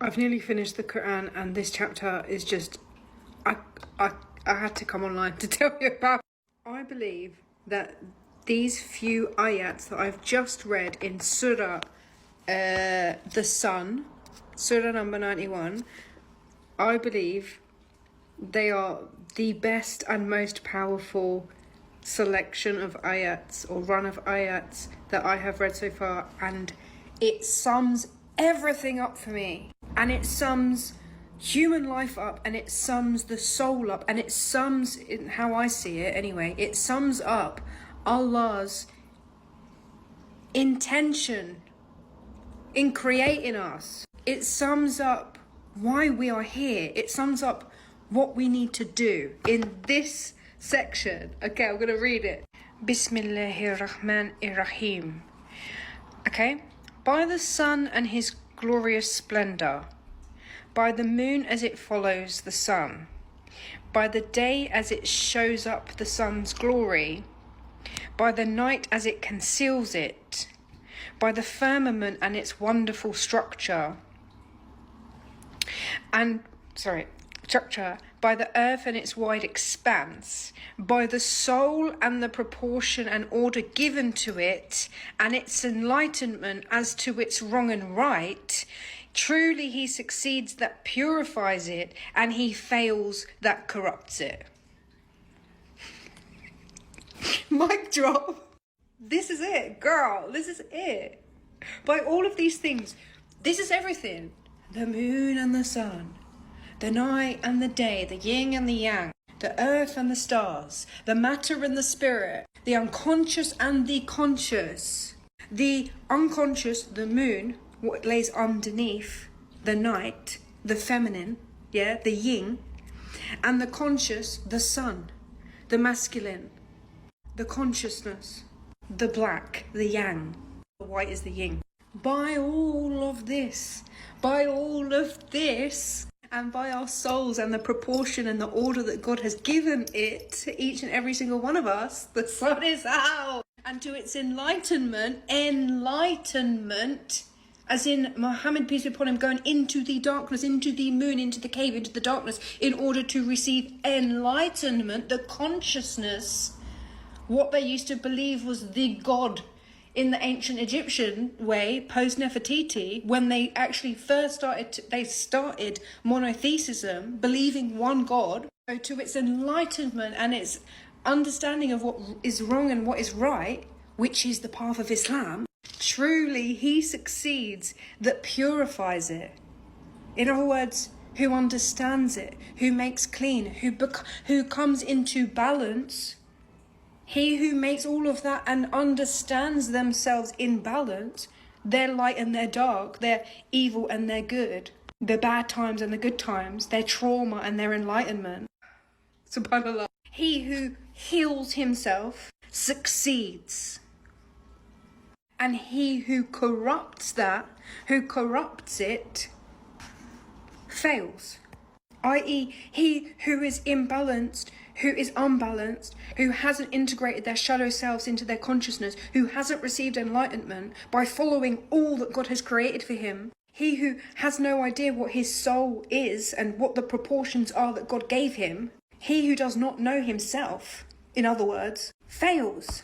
I've nearly finished the Quran, and this chapter is just, I had to come online to tell you about. I believe that these few ayats that I've just read in Surah, the Sun, Surah number 91, I believe they are the best and most powerful selection of ayats or run of ayats that I have read so far, and it sums everything up for me, and it sums human life up, and it sums the soul up, and it sums, in how I see it anyway, it sums up Allah's intention in creating us. It sums up why we are here. It sums up what we need to do in this section. Okay, I'm gonna read it. Bismillahirrahmanirrahim. Okay, by the sun and his glorious splendor, by the moon as it follows the sun, by the day as it shows up the sun's glory, by the night as it conceals it, by the firmament and its wonderful structure, by the earth and its wide expanse, by the soul and the proportion and order given to it, and its enlightenment as to its wrong and right. Truly he succeeds that purifies it, and he fails that corrupts it. Mic drop. This is it, girl. This is it. By all of these things, this is everything. The moon and the sun, the night and the day, the yin and the yang, the earth and the stars, the matter and the spirit, the unconscious and the conscious. The unconscious, the moon, what lays underneath, the night, the feminine, the yin, and the conscious, the sun, the masculine, the consciousness, the black, the yang, the white is the yin. By all of this, and by our souls and the proportion and the order that God has given it to each and every single one of us, the sun is out. And to its enlightenment, as in Muhammad, peace be upon him, going into the darkness, into the moon, into the cave, into the darkness, in order to receive enlightenment, the consciousness, what they used to believe was the God in the ancient Egyptian way, post-Nefertiti, when they actually first started monotheism, believing one God. So to its enlightenment and its understanding of what is wrong and what is right, which is the path of Islam, truly he succeeds that purifies it. In other words, who understands it, who makes clean, who comes into balance. He who makes all of that and understands themselves in balance, their light and their dark, their evil and their good, the bad times and the good times, their trauma and their enlightenment. SubhanAllah. He who heals himself succeeds. And he who corrupts that, who corrupts it, fails. I.e., he who is imbalanced, who is unbalanced, who hasn't integrated their shadow selves into their consciousness, who hasn't received enlightenment by following all that God has created for him, he who has no idea what his soul is and what the proportions are that God gave him, he who does not know himself, in other words, fails.